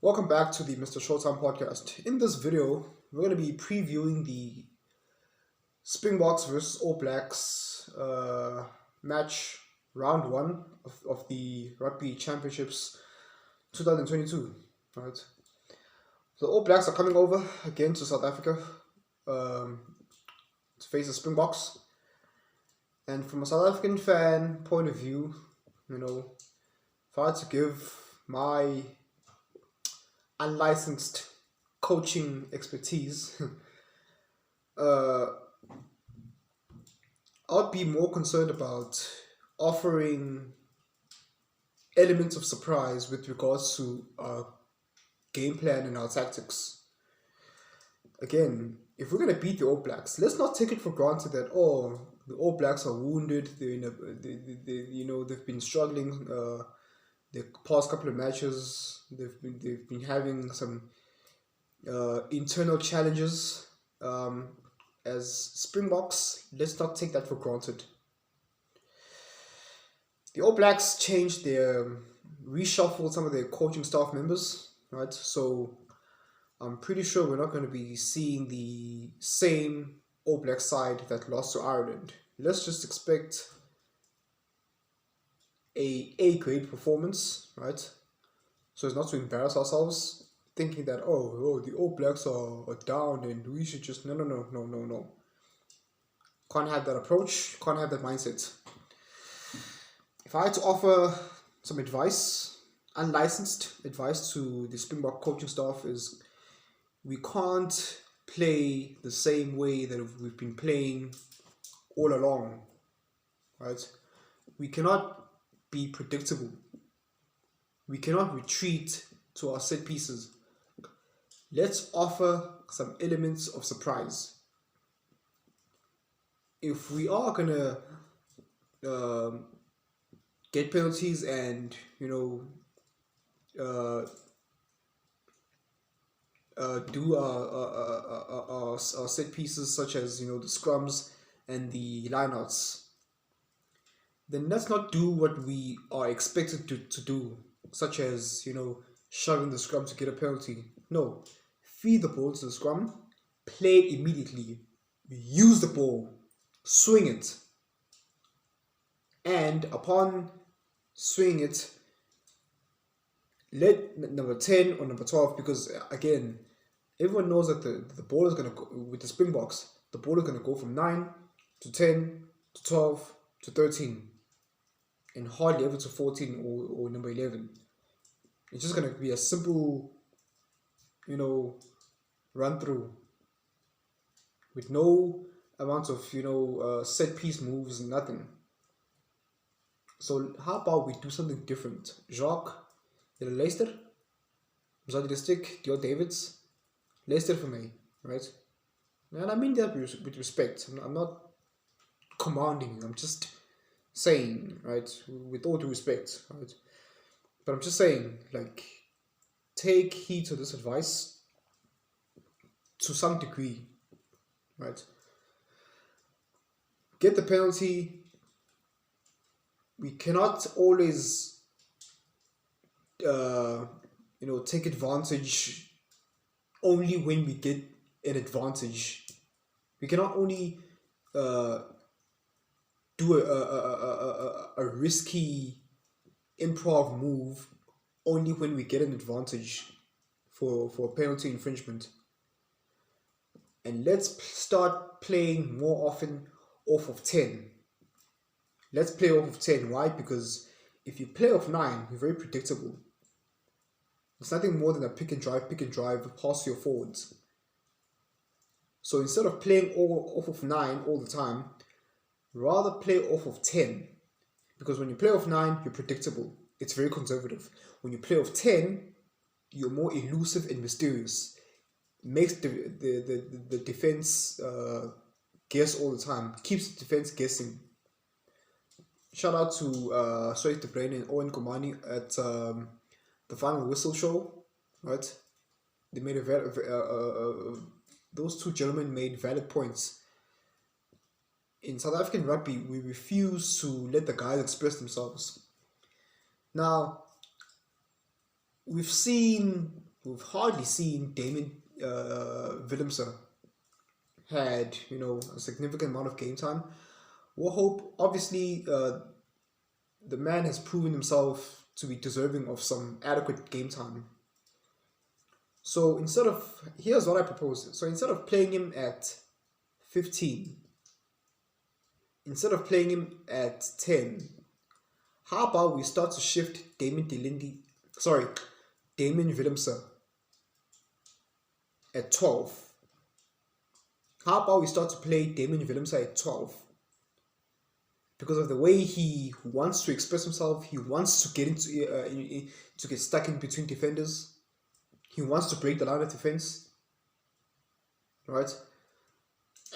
Welcome back to the Mrshowtym podcast. In this video, we're going to be previewing the Springboks versus All Blacks match, round one of the Rugby Championships 2022. Right. So the All Blacks are coming over again to South Africa to face the Springboks. And from a South African fan point of view, if I had to give my unlicensed coaching expertise, I'd be more concerned about offering elements of surprise with regards to our game plan and our tactics. Again, if we're going to beat the All Blacks, let's not take it for granted that the All Blacks are wounded. They've been struggling. The past couple of matches, they've been having some internal challenges. As Springboks, let's not take that for granted. The All Blacks reshuffled some of their coaching staff members, right? So I'm pretty sure we're not going to be seeing the same All Black side that lost to Ireland. Let's just expect a grade performance, right? So as not to embarrass ourselves, thinking that the All Blacks are down and we should just no. Can't have that approach. Can't have that mindset. If I had to offer some advice, unlicensed advice to the Springbok coaching staff, is we can't play the same way that we've been playing all along, right? We cannot be predictable. We cannot retreat to our set pieces. Let's offer some elements of surprise. If we are gonna get penalties and do our set pieces, such as the scrums and the lineouts, then let's not do what we are expected to do, such as shoving the scrum to get a penalty. No, feed the ball to the scrum, play it immediately, use the ball, swing it, and upon swing it, let number 10 or number 12, because again, everyone knows that the ball is going to go with the Springboks. The ball is going to go from 9 to 10 to 12 to 13, and hardly ever to 14 or number 11. It's just going to be a simple, run through with no amount of set piece moves and nothing. So how about we do something different? Jacques, julle luister. Ons had die stick, Dio Davids. Luister for me, right? And I mean that with respect. I'm not commanding you. I'm just saying, right, with all due respect, right? But I'm just saying, take heed to this advice to some degree, right? Get the penalty. We cannot always, take advantage only when we get an advantage. We cannot only do a risky improv move only when we get an advantage for penalty infringement. And let's start playing more often off of 10. Let's play off of 10. Why? Because if you play off 9, you're very predictable. It's nothing more than a pick and drive, pass your forwards. So instead of playing off of 9 all the time, rather play off of 10. Because when you play off 9, you're predictable. It's very conservative. When you play off 10, you're more elusive and mysterious. Makes the defense guess all the time. Keeps the defense guessing. Shout out to Swait De Bruin and Owen Komani at the Final Whistle show, right? They made those two gentlemen made valid points. In South African rugby, we refuse to let the guys express themselves. Now, we've seen we've hardly seen Damon Willemse had, a significant amount of game time. We'll hope, obviously, the man has proven himself to be deserving of some adequate game time. So here's what I propose. So instead of playing him at 15, instead of playing him at 10, how about we start to shift Damon Willemse at 12? How about we start to play Damon Willemse at 12? Because of the way he wants to express himself, he wants to get to get stuck in between defenders. He wants to break the line of defense, right?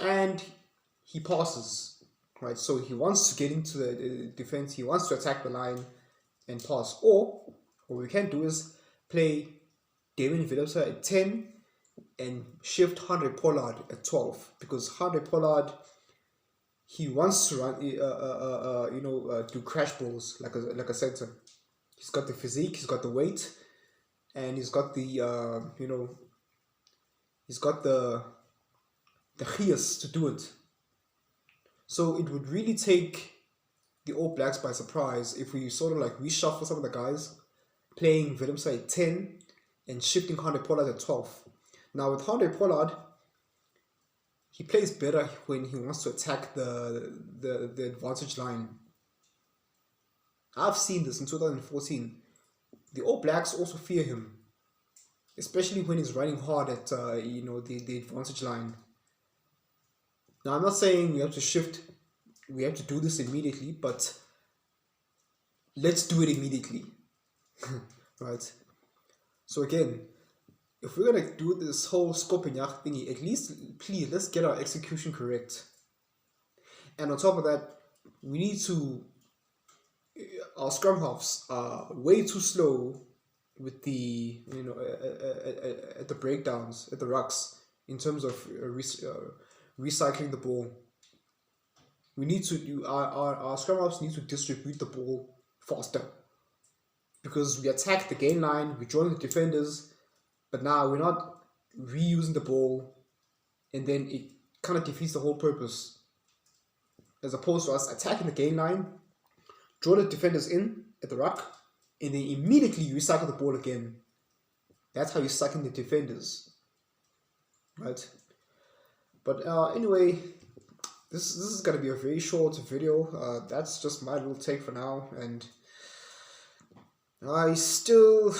And he passes, right? So he wants to get into the defense. He wants to attack the line and pass. Or what we can do is play Damon Willemse at 10 and shift Andre Pollard at 12, because Andre Pollard, he wants to run, do crash balls like a center. He's got the physique, he's got the weight, and he's got the he's got the gears to do it. So it would really take the All Blacks by surprise if we sort of like reshuffle some of the guys, playing Willemse at 10 and shifting Andre Pollard at 12. Now with Andre Pollard, he plays better when he wants to attack the advantage line. I've seen this in 2014. The All Blacks also fear him, especially when he's running hard at the advantage line. Now I'm not saying we have to do this immediately, but let's do it immediately. Right? So again, if we're gonna do this whole Skopinjag thingy, at least, please, let's get our execution correct. And on top of that, we need to. Our scrum halves are way too slow with the at the breakdowns, at the rucks, in terms of recycling the ball. We need to do our scrum halves need to distribute the ball faster, because we attack the gain line, we join the defenders. But now we're not reusing the ball, and then it kind of defeats the whole purpose. As opposed to us attacking the gain line, draw the defenders in at the ruck, and then immediately recycle the ball again. That's how you suck in the defenders, right? But anyway, this is gonna be a very short video. That's just my little take for now, and I still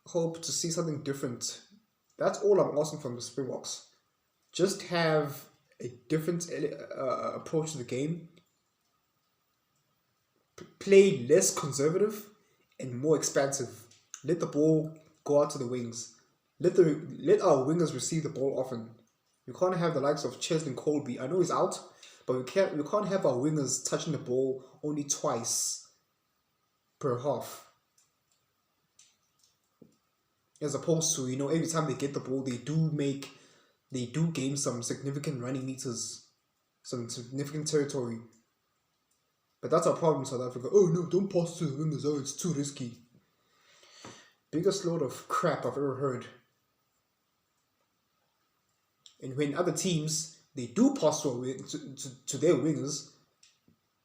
hope to see something different. That's all I'm asking from the Springboks. Just have a different approach to the game. Play less conservative and more expansive. Let the ball go out to the wings. Let our wingers receive the ball often. We can't have the likes of Cheslin Colby. I know he's out, but we can't have our wingers touching the ball only twice per half. As opposed to, every time they get the ball, they do gain some significant running meters, some significant territory. But that's our problem in South Africa. Oh no, don't pass to the wingers. Oh, it's too risky. Biggest load of crap I've ever heard. And when other teams, they do pass to their wingers,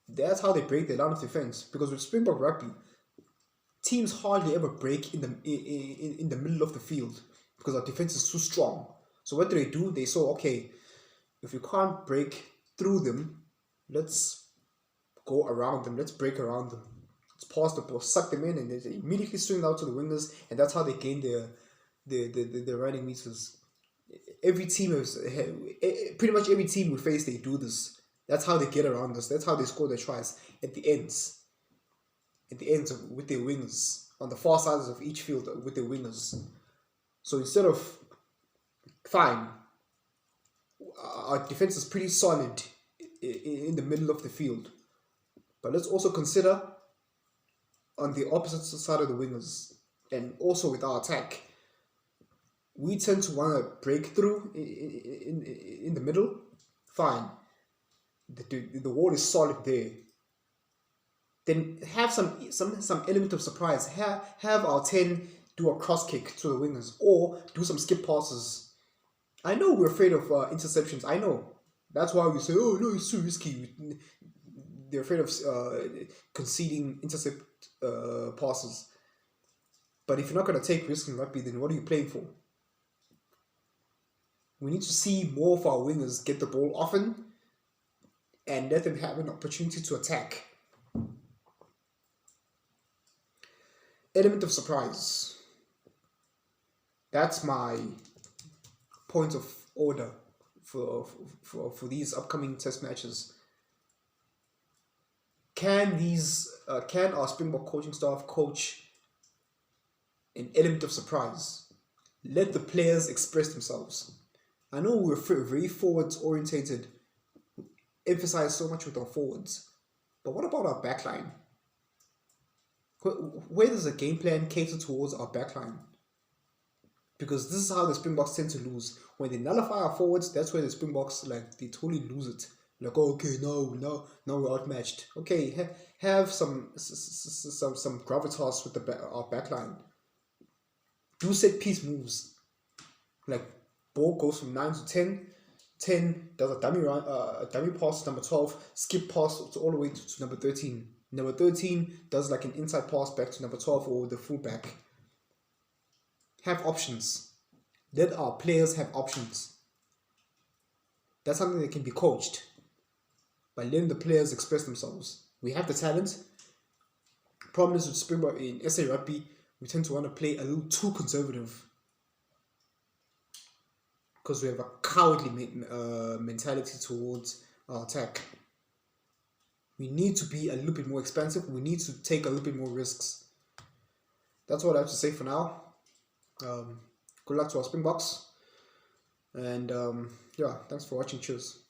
that's how they break their line of defense. Because with Springbok Rugby, teams hardly ever break in the middle of the field because our defense is too strong. So what do? They saw, okay, if you can't break through them, let's go around them. Let's break around them. Let's pass the ball, suck them in, and they immediately swing out to the wingers, and that's how they gain their running meters. Pretty much every team we face, they do this. That's how they get around us. That's how they score their tries at the ends. With their wingers, on the far sides of each field with their wingers. So instead of, fine, our defense is pretty solid in the middle of the field, but let's also consider on the opposite side of the wingers, and also with our attack, we tend to want to break through in the middle. Fine, the wall is solid there. Then have some element of surprise. Have our 10 do a cross kick to the wingers, or do some skip passes. I know we're afraid of interceptions. I know. That's why we say, oh no, it's too risky. They're afraid of conceding intercept passes. But if you're not going to take risks in rugby, then what are you playing for? We need to see more of our wingers get the ball often and let them have an opportunity to attack. Element of surprise. That's my point of order for these upcoming test matches. Can our Springbok coaching staff coach an element of surprise? Let the players express themselves. I know we're very forwards orientated, emphasize so much with our forwards, but what about our backline? Where does the game plan cater towards our backline? Because this is how the Springboks tend to lose. When they nullify our forwards, that's where the Springboks, they totally lose it. Like, oh, okay, now we're outmatched. Okay, have some gravitas with our backline. Do set piece moves. Like, ball goes from 9 to 10. 10 does a dummy pass to number 12, skip pass all the way to number 13. Number 13 does like an inside pass back to number 12 or the fullback. Have options. Let our players have options. That's something that can be coached by letting the players express themselves. We have the talent. Problem is with Springbok in SA Rugby, we tend to want to play a little too conservative because we have a cowardly mentality towards our attack. We need to be a little bit more expansive. We need to take a little bit more risks. That's what I have to say for now. Good luck to our Springboks. And yeah, thanks for watching. Cheers.